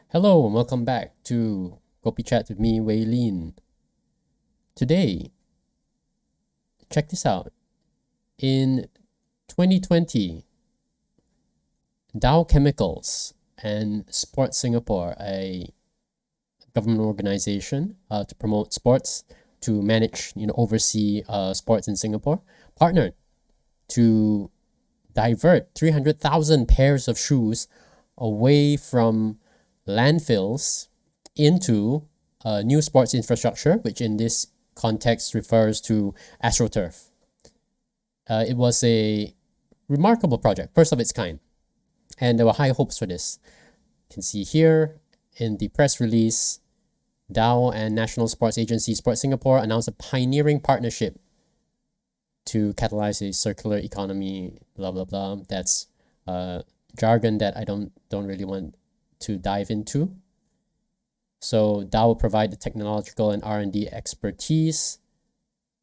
Hello and welcome back to Kopi Chat with me, Wei Lin. Today, check this out. In 2020, Dow Chemicals and Sport Singapore, a government organization to promote sports, to manage, oversee sports in Singapore, partnered to divert 300,000 pairs of shoes away from landfills into new sports infrastructure, which in this context refers to AstroTurf. It was a remarkable project, first of its kind, and there were high hopes for this. You can see here in the press release, Dow and National Sports Agency Sport Singapore announced a pioneering partnership to catalyze a circular economy, blah, blah, blah. That's jargon that I don't really want to dive into. So Dow will provide the technological and R&D expertise.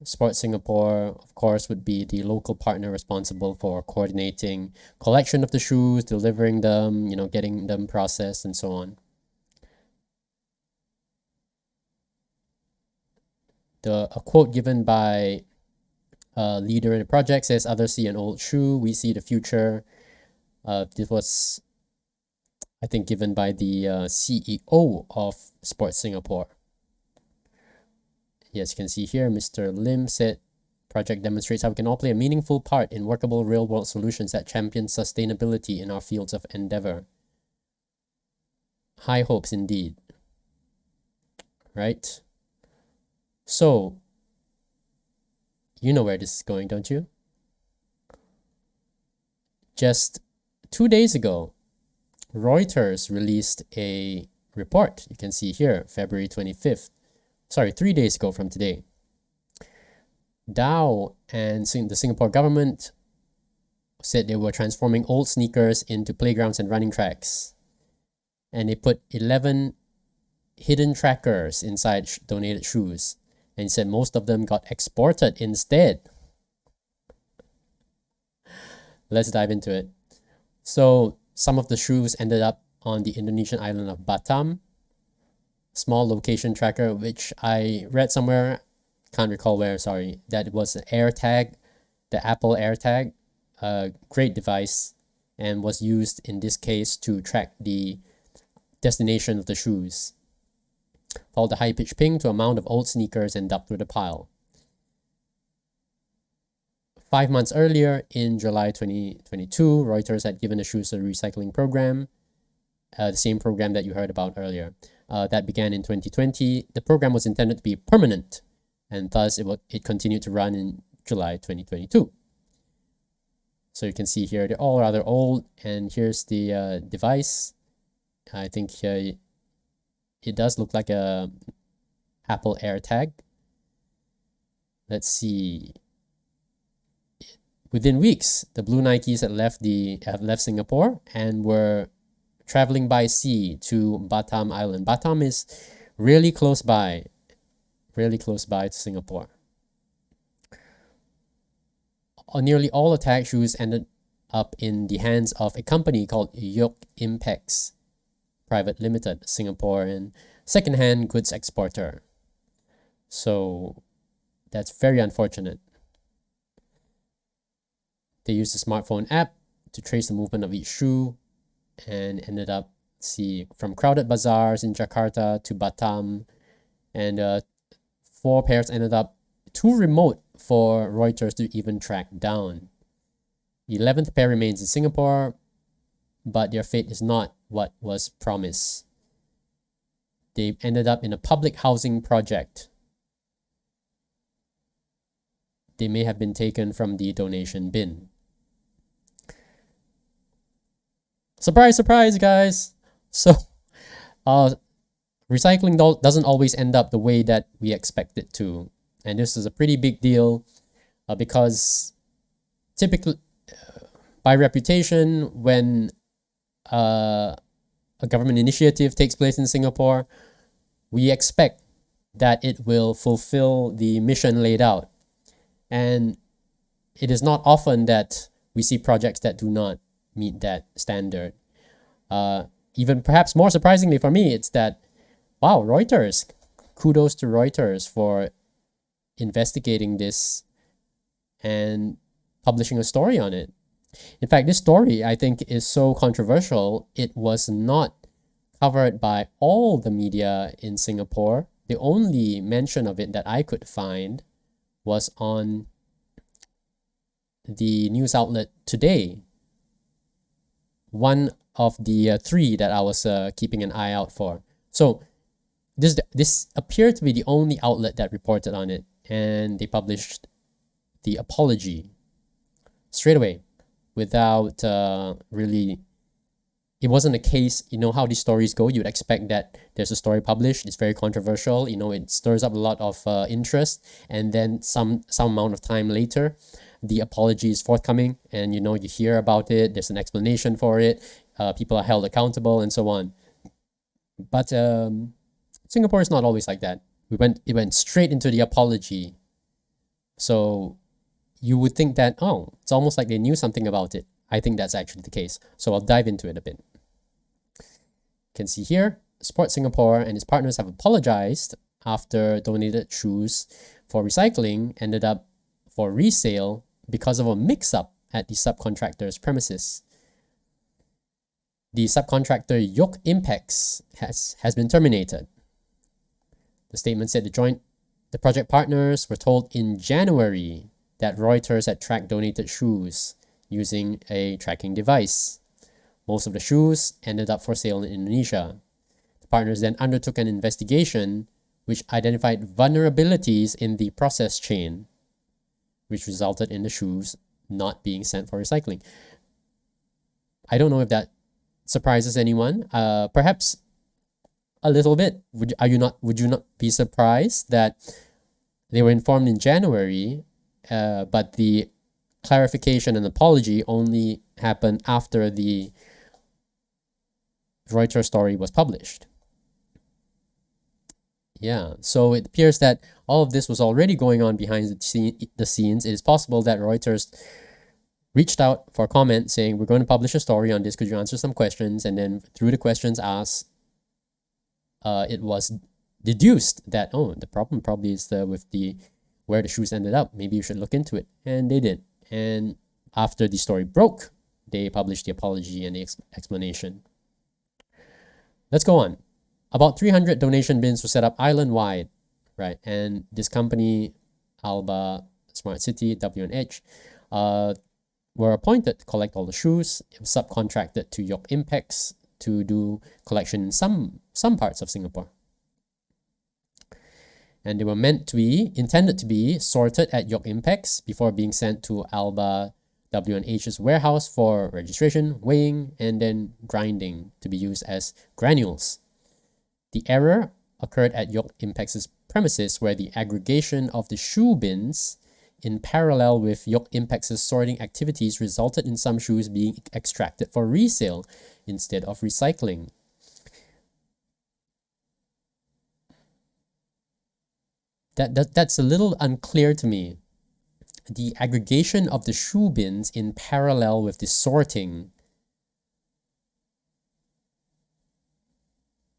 Sport Singapore, of course, would be the local partner responsible for coordinating collection of the shoes, delivering them, getting them processed, and so on. A quote given by a leader in the project says, "Others see an old shoe, we see the future." This was, I think, given by the CEO of Sport Singapore. Yes, you can see here, Mr. Lim said, "Project demonstrates how we can all play a meaningful part in workable real-world solutions that champion sustainability in our fields of endeavor." High hopes indeed, right? So, you know where this is going, don't you? Just 2 days ago, Reuters released a report. You can see here, February 25th. Sorry, 3 days ago from today. Dow and the Singapore government said they were transforming old sneakers into playgrounds and running tracks. And they put 11 hidden trackers inside donated shoes. And said most of them got exported instead. Let's dive into it. So some of the shoes ended up on the Indonesian island of Batam. Small location tracker, which I read somewhere, can't recall where, sorry, that it was an AirTag, the Apple AirTag, a great device, and was used in this case to track the destination of the shoes. Followed the high-pitched ping to a mound of old sneakers and dumped with a pile. 5 months earlier, in July 2022, Reuters had given the shoes a recycling program, the same program that you heard about earlier. That began in 2020. The program was intended to be permanent, and thus it continued to run in July 2022. So you can see here, they're all rather old, and here's the device. I think it does look like a Apple AirTag. Let's see. Within weeks, the blue Nikes have left Singapore and were traveling by sea to Batam Island. Batam is really close by to Singapore. Nearly all the tag shoes ended up in the hands of a company called Yoke Impex Private Limited, Singaporean second-hand goods exporter. So that's very unfortunate. They used a smartphone app to trace the movement of each shoe and ended up, from crowded bazaars in Jakarta to Batam, and 4 pairs ended up too remote for Reuters to even track down. The 11th pair remains in Singapore, but their fate is not what was promised. They ended up in a public housing project. They may have been taken from the donation bin. Surprise, surprise, guys! So, recycling doesn't always end up the way that we expect it to. And this is a pretty big deal because typically, by reputation, when a government initiative takes place in Singapore, we expect that it will fulfill the mission laid out. And it is not often that we see projects that do not meet that standard. even perhaps more surprisingly for me, it's that, wow, Reuters, kudos to Reuters for investigating this and publishing a story on it. In fact, this story, I think, is so controversial, it was not covered by all the media in Singapore. The only mention of it that I could find was on the news outlet Today, one of the three that I was keeping an eye out for. So this appeared to be the only outlet that reported on it, and they published the apology straight away without really. It wasn't a case, you know how these stories go. You'd expect that there's a story published, it's very controversial, you know, it stirs up a lot of interest, and then some amount of time later, the apology is forthcoming, and you know, you hear about it, there's an explanation for it, people are held accountable, and so on. But Singapore is not always like that. It went straight into the apology. So you would think that, oh, it's almost like they knew something about it. I think that's actually the case. So I'll dive into it a bit. You can see here, Sport Singapore and its partners have apologized after donated shoes for recycling ended up for resale because of a mix-up at the subcontractor's premises. The subcontractor Yoke Impex has been terminated. The statement said the project partners were told in January that Reuters had tracked donated shoes using a tracking device. Most of the shoes ended up for sale in Indonesia. The partners then undertook an investigation which identified vulnerabilities in the process chain, which resulted in the shoes not being sent for recycling. I don't know if that surprises anyone. Perhaps a little bit. Would you not be surprised that they were informed in January, but the clarification and apology only happened after the Reuters story was published? Yeah, so it appears that all of this was already going on behind the scenes. It is possible that Reuters reached out for comment saying, we're going to publish a story on this, could you answer some questions? And then through the questions asked, it was deduced that, oh, the problem probably is with where the shoes ended up. Maybe you should look into it. And they did. And after the story broke, they published the apology and the explanation. Let's go on. About 300 donation bins were set up island-wide, right? And this company, Alba Smart City, WNH, were appointed to collect all the shoes. It was subcontracted to Yoke Impex to do collection in some parts of Singapore. And they were intended to be sorted at Yoke Impex before being sent to Alba WNH's warehouse for registration, weighing, and then grinding to be used as granules. The error occurred at Yoke Impex's premises, where the aggregation of the shoe bins in parallel with Yoke Impex's sorting activities resulted in some shoes being extracted for resale instead of recycling. That's a little unclear to me. The aggregation of the shoe bins in parallel with the sorting.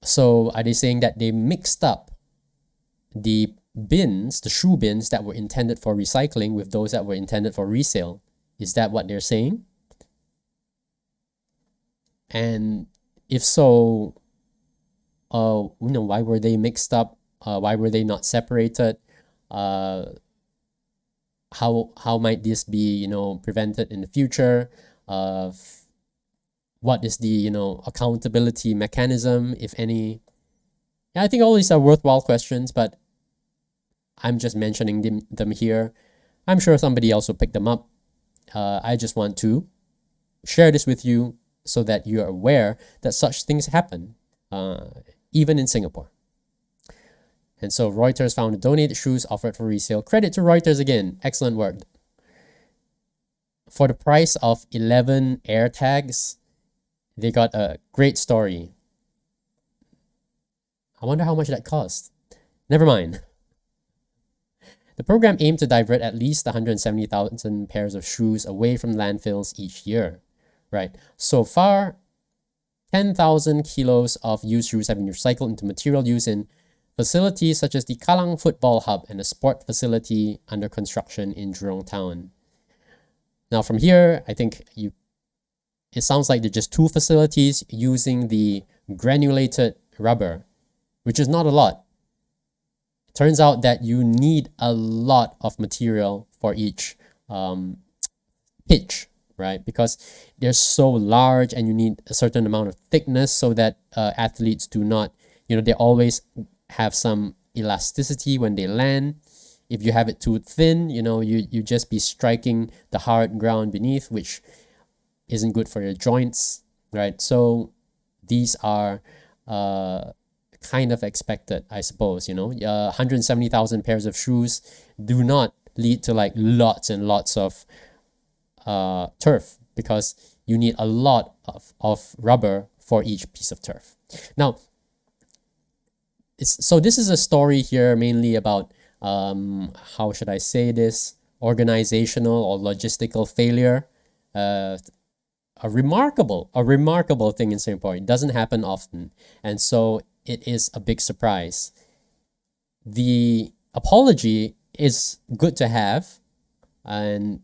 So are they saying that they mixed up the shoe bins that were intended for recycling with those that were intended for resale? Is that what they're saying? And if so, why were they mixed up? Why were they not separated? How might this be, prevented in the future? What is the, accountability mechanism, if any? Yeah, I think all these are worthwhile questions, but I'm just mentioning them here. I'm sure somebody else will pick them up. I just want to share this with you so that you're aware that such things happen, even in Singapore. And so Reuters found the donated shoes offered for resale. Credit to Reuters again. Excellent work. For the price of 11 AirTags, they got a great story. I wonder how much that cost. Never mind. The program aimed to divert at least 170,000 pairs of shoes away from landfills each year. Right. So far, 10,000 kilos of used shoes have been recycled into material use in facilities such as the Kallang Football Hub and a sport facility under construction in Jurong Town. Now from here, I think it sounds like they're just two facilities using the granulated rubber, which is not a lot. It turns out that you need a lot of material for each pitch, right? Because they're so large and you need a certain amount of thickness so that athletes do not, they always have some elasticity when they land. If you have it too thin, you just be striking the hard ground beneath, which isn't good for your joints, right? So these are kind of expected, I suppose. 170,000 pairs of shoes do not lead to like lots and lots of turf, because you need a lot of rubber for each piece of turf. Now, so this is a story here mainly about how should I say this, organizational or logistical failure. A remarkable thing in Singapore. It doesn't happen often, and so it is a big surprise. The apology is good to have, and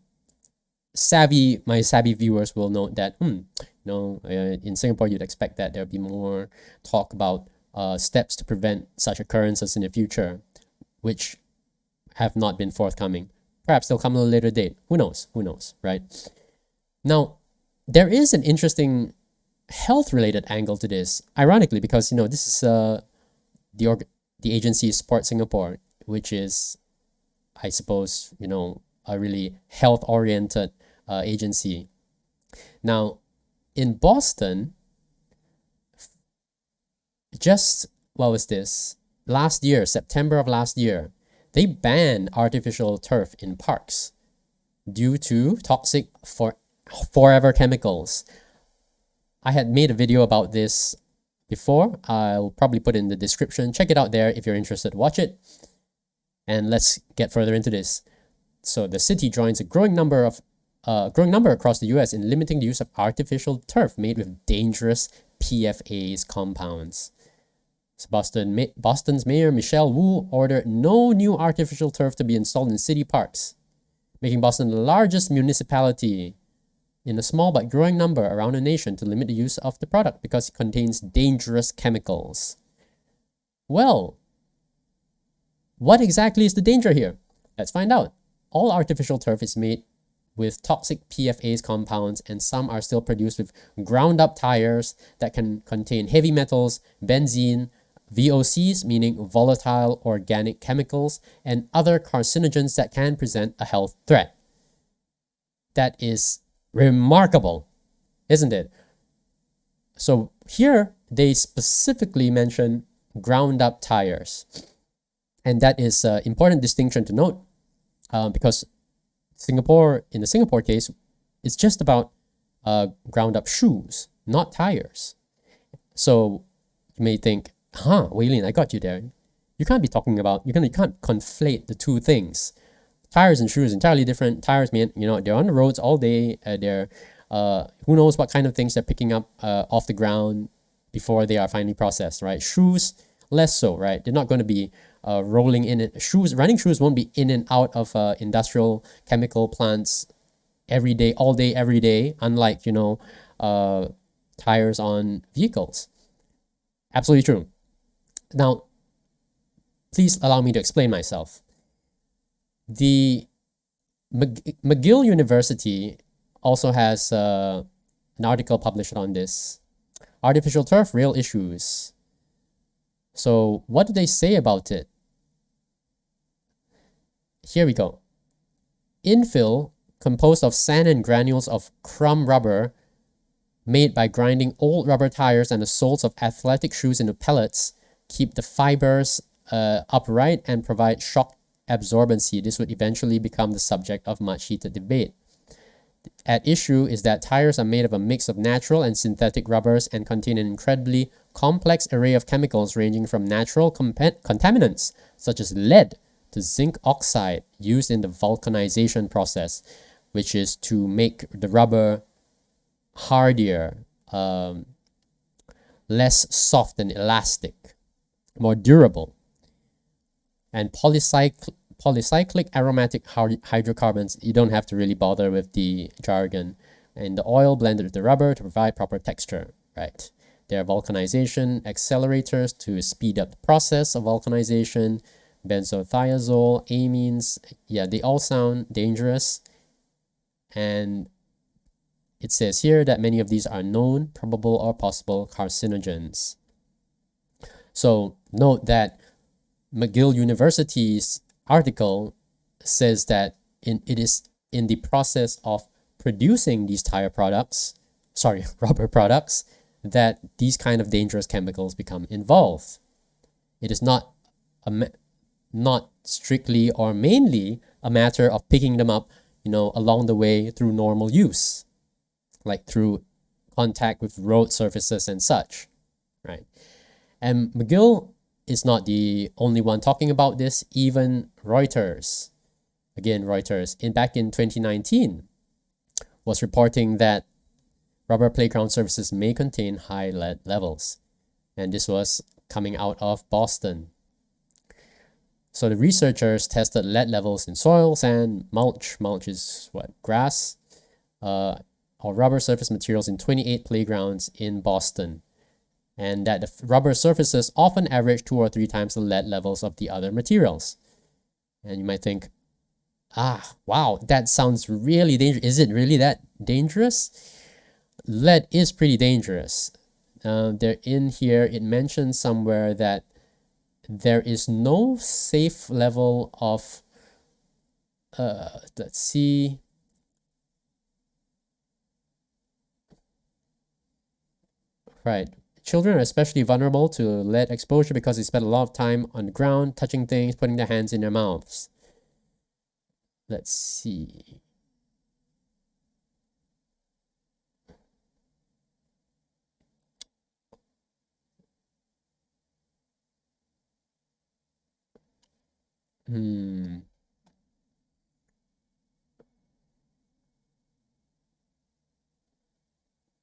my savvy viewers will note that in Singapore you'd expect that there'll be more talk about steps to prevent such occurrences in the future, which have not been forthcoming. Perhaps they'll come at a later date. Who knows, right? Now, there is an interesting health-related angle to this, ironically, because this is the agency Sport Singapore, which is, I suppose, a really health-oriented agency. Now, in Boston, last year, September of last year, they banned artificial turf in parks due to toxic forever chemicals. I had made a video about this before. I'll probably put it in the description. Check it out there if you're interested. Watch it. And let's get further into this. So the city joins a growing number across the US in limiting the use of artificial turf made with dangerous PFAS compounds. So Boston's Mayor Michelle Wu ordered no new artificial turf to be installed in city parks, making Boston the largest municipality in a small but growing number around the nation to limit the use of the product because it contains dangerous chemicals. Well, what exactly is the danger here? Let's find out. All artificial turf is made with toxic PFAS compounds, and some are still produced with ground-up tires that can contain heavy metals, benzene, VOCs, meaning volatile organic chemicals, and other carcinogens that can present a health threat. That is remarkable, isn't it? So here they specifically mention ground-up tires, and that is an important distinction to note, because in the Singapore case, it's just about ground-up shoes, not tires. So you may think, Wei Lin, I got you there. You can't be talking about, you can't conflate the two things. Tires and shoes entirely different. Tires mean, they're on the roads all day. They're who knows what kind of things they're picking up off the ground before they are finally processed, right? Shoes, less so, right? They're not going to be rolling in it. Running shoes won't be in and out of industrial chemical plants every day, all day, every day, unlike, tires on vehicles. Absolutely true. Now, please allow me to explain myself. The McGill University also has an article published on this. Artificial turf, real issues. So what do they say about it? Here we go. Infill, composed of sand and granules of crumb rubber made by grinding old rubber tires and the soles of athletic shoes into pellets, keep the fibers upright and provide shock absorbency. This would eventually become the subject of much heated debate. At issue is that tires are made of a mix of natural and synthetic rubbers and contain an incredibly complex array of chemicals ranging from natural contaminants such as lead to zinc oxide used in the vulcanization process, which is to make the rubber hardier, less soft and elastic, more durable. And polycyclic aromatic hydrocarbons, you don't have to really bother with the jargon. And the oil blended with the rubber to provide proper texture, right? There are vulcanization accelerators to speed up the process of vulcanization. Benzothiazole, amines, yeah, they all sound dangerous. And it says here that many of these are known, probable, or possible carcinogens. So note that McGill University's article says that it is in the process of producing these rubber products, that these kind of dangerous chemicals become involved. It is not strictly or mainly a matter of picking them up, along the way through normal use, like through contact with road surfaces and such, right? And McGill is not the only one talking about this. Even Reuters, back in 2019, was reporting that rubber playground surfaces may contain high lead levels. And this was coming out of Boston. So the researchers tested lead levels in soil, sand, mulch is what, grass, or rubber surface materials in 28 playgrounds in Boston. And that the rubber surfaces often average 2 or 3 times the lead levels of the other materials. And you might think, wow, that sounds really dangerous. Is it really that dangerous? Lead is pretty dangerous. It mentions somewhere that there is no safe level of, let's see, right. Children are especially vulnerable to lead exposure because they spend a lot of time on the ground, touching things, putting their hands in their mouths. Let's see.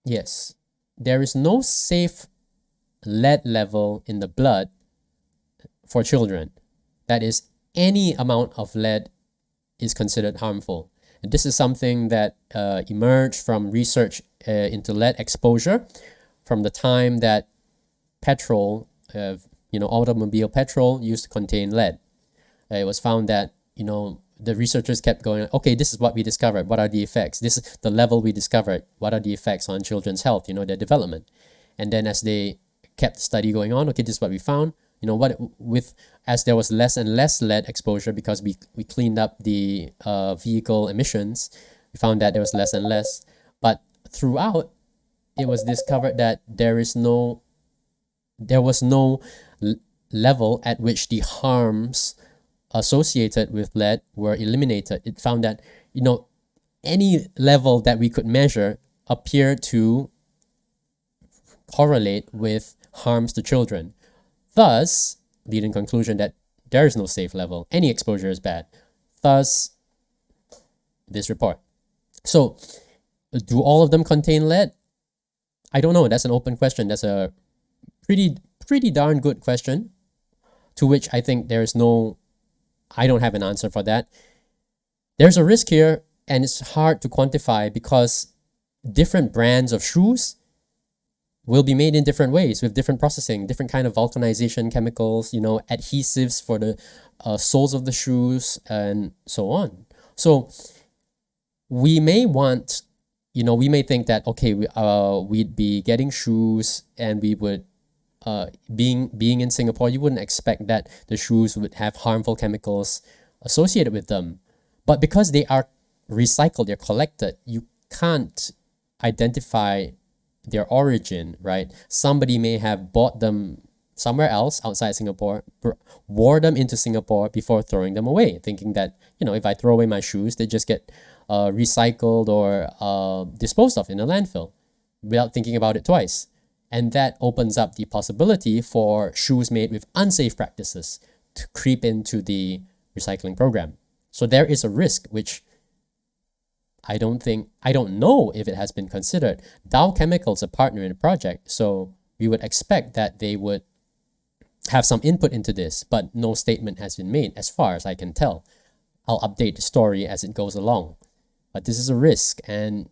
Yes, there is no safe lead level in the blood for children. That is, any amount of lead is considered harmful. And this is something that emerged from research into lead exposure from the time that petrol, automobile petrol used to contain lead. It was found that, the researchers kept going, okay, this is what we discovered. What are the effects? This is the level we discovered. What are the effects on children's health, their development? And then as they kept the study going on, okay, this is what we found. As there was less and less lead exposure because we cleaned up the vehicle emissions, we found that there was less and less. But throughout, it was discovered that there was no level at which the harms associated with lead were eliminated. It found that, any level that we could measure appeared to correlate with harms to children. Thus, leading conclusion that there is no safe level. Any exposure is bad. Thus, this report. So, do all of them contain lead? I don't know. That's an open question. That's a pretty darn good question, to which I think I don't have an answer for that. There's a risk here, and it's hard to quantify because different brands of shoes will be made in different ways with different processing, different kind of vulcanization chemicals, adhesives for the soles of the shoes, and so on. So we may want, we may think that, okay, we'd be getting shoes, and we would, being in Singapore, you wouldn't expect that the shoes would have harmful chemicals associated with them. But because they are recycled, they're collected, you can't identify their origin, right? Somebody may have bought them somewhere else outside Singapore, wore them into Singapore before throwing them away, thinking that, if I throw away my shoes, they just get recycled or disposed of in a landfill without thinking about it twice. And that opens up the possibility for shoes made with unsafe practices to creep into the recycling program. So there is a risk, which I don't know if it has been considered. Dow Chemical is a partner in the project, so we would expect that they would have some input into this, but no statement has been made as far as I can tell. I'll update the story as it goes along. But this is a risk, and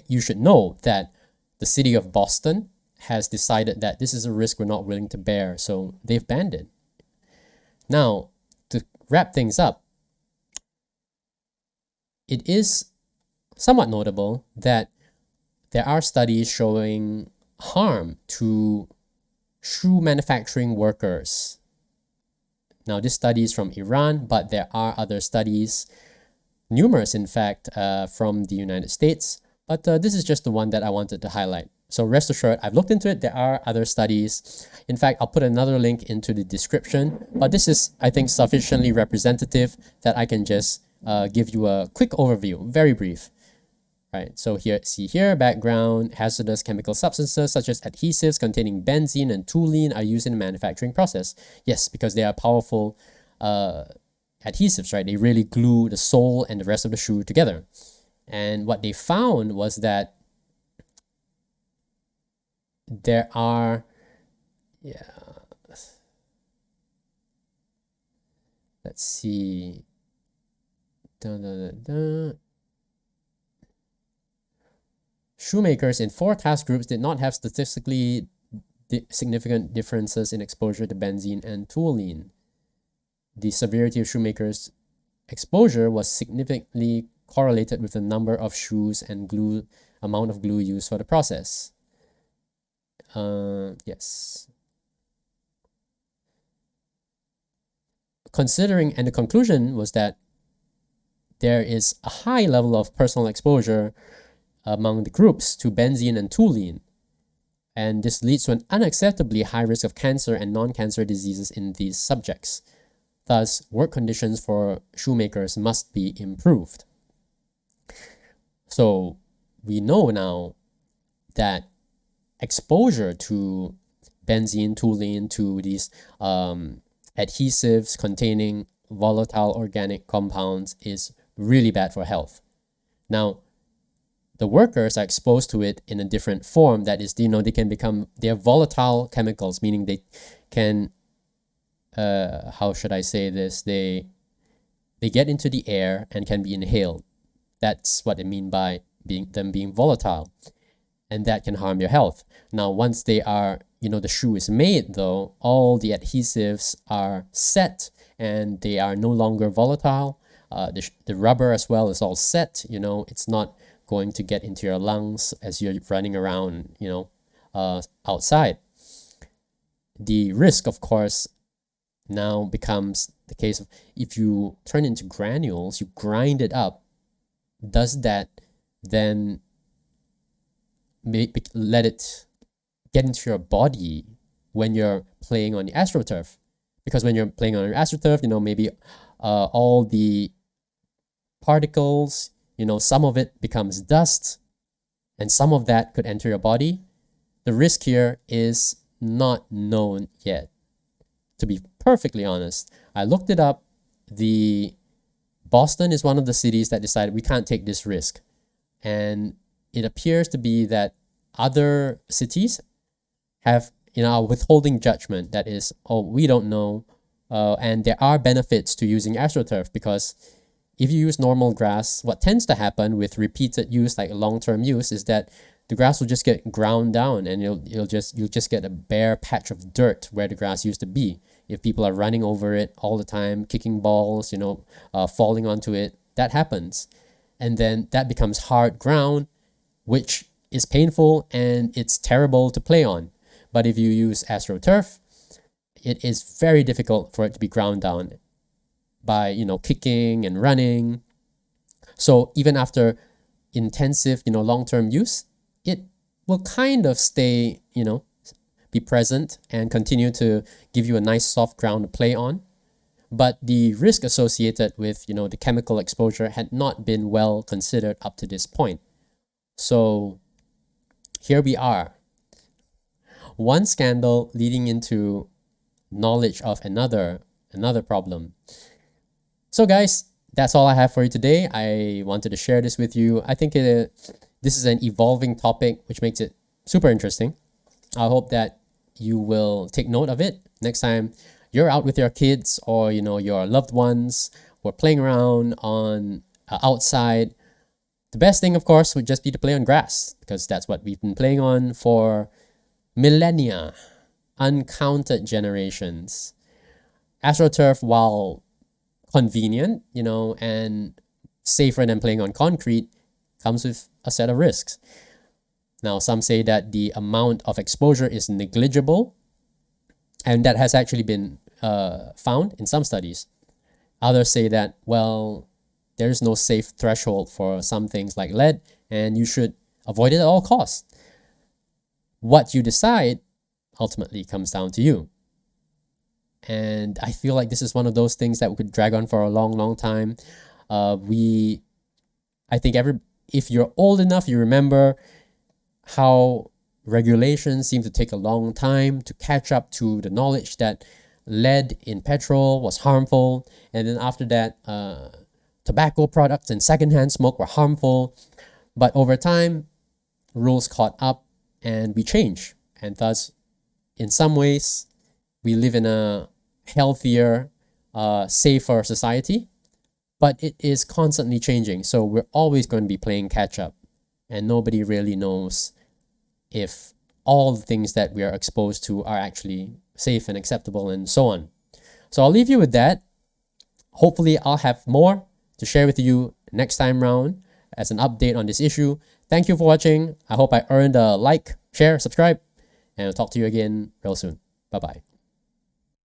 you should know that the city of Boston has decided that this is a risk we're not willing to bear, so they've banned it. Now, to wrap things up, it is somewhat notable that there are studies showing harm to shoe manufacturing workers. Now, this study is from Iran, but there are other studies, numerous in fact, from the United States. But this is just the one that I wanted to highlight. So rest assured, I've looked into it. There are other studies. In fact, I'll put another link into the description. But this is, I think, sufficiently representative that I can just give you a quick overview, very brief. Right, so here, background, hazardous chemical substances such as adhesives containing benzene and toluene are used in the manufacturing process. Yes, because they are powerful adhesives, right? They really glue the sole and the rest of the shoe together. And what they found was that there are, let's see, shoemakers in 4 task groups did not have statistically significant differences in exposure to benzene and toluene. The severity of shoemakers' exposure was significantly correlated with the number of shoes and amount of glue used for the process. Yes. Considering, and the conclusion was that there is a high level of personal exposure among the groups to benzene and toluene, and this leads to an unacceptably high risk of cancer and non-cancer diseases in these subjects. Thus, work conditions for shoemakers must be improved. So we know now that exposure to benzene, toluene, to these adhesives containing volatile organic compounds is really bad for health. Now, the workers are exposed to it in a different form. That is, they're volatile chemicals, meaning they can, how should I say this? They get into the air and can be inhaled. That's what I mean by them being volatile. And that can harm your health. Now, once they are, the shoe is made though, all the adhesives are set and they are no longer volatile. The rubber as well is all set, it's not going to get into your lungs as you're running around, outside. The risk, of course, now becomes the case of if you turn into granules, you grind it up, does that then let it get into your body when you're playing on the AstroTurf? Because when you're playing on your AstroTurf, maybe all the particles, some of it becomes dust, and some of that could enter your body. The risk here is not known yet. To be perfectly honest, I looked it up. Boston is one of the cities that decided we can't take this risk. And it appears to be that other cities have, are withholding judgment. That is, we don't know. And there are benefits to using AstroTurf, because if you use normal grass, what tends to happen with repeated use, like long-term use, is that the grass will just get ground down, and you'll just get a bare patch of dirt where the grass used to be. If people are running over it all the time, kicking balls, falling onto it, that happens. And then that becomes hard ground, which is painful and it's terrible to play on. But if you use AstroTurf, it is very difficult for it to be ground down by, kicking and running. So even after intensive, long-term use, it will kind of stay, be present and continue to give you a nice soft ground to play on. But the risk associated with, the chemical exposure had not been well considered up to this point. So here we are. One scandal leading into knowledge of another problem. So guys, that's all I have for you today. I wanted to share this with you. I think this is an evolving topic, which makes it super interesting. I hope that you will take note of it next time you're out with your kids or your loved ones or playing around on outside. The best thing, of course, would just be to play on grass because that's what we've been playing on for millennia, uncounted generations. AstroTurf, while convenient, and safer than playing on concrete, comes with a set of risks. Now, some say that the amount of exposure is negligible, and that has actually been found in some studies. Others say that, well, there's no safe threshold for some things like lead, and you should avoid it at all costs. What you decide ultimately comes down to you. And I feel like this is one of those things that we could drag on for a long, long time. I think if you're old enough, you remember how regulations seem to take a long time to catch up to the knowledge that lead in petrol was harmful. And then after that, tobacco products and secondhand smoke were harmful. But over time, rules caught up and we change. And thus, in some ways, we live in a healthier, safer society. But it is constantly changing. So we're always going to be playing catch up. And nobody really knows if all the things that we are exposed to are actually safe and acceptable and so on. So I'll leave you with that. Hopefully I'll have more to share with you next time round as an update on this issue. Thank you for watching. I hope I earned a like, share, subscribe, and I'll talk to you again real soon. Bye-bye.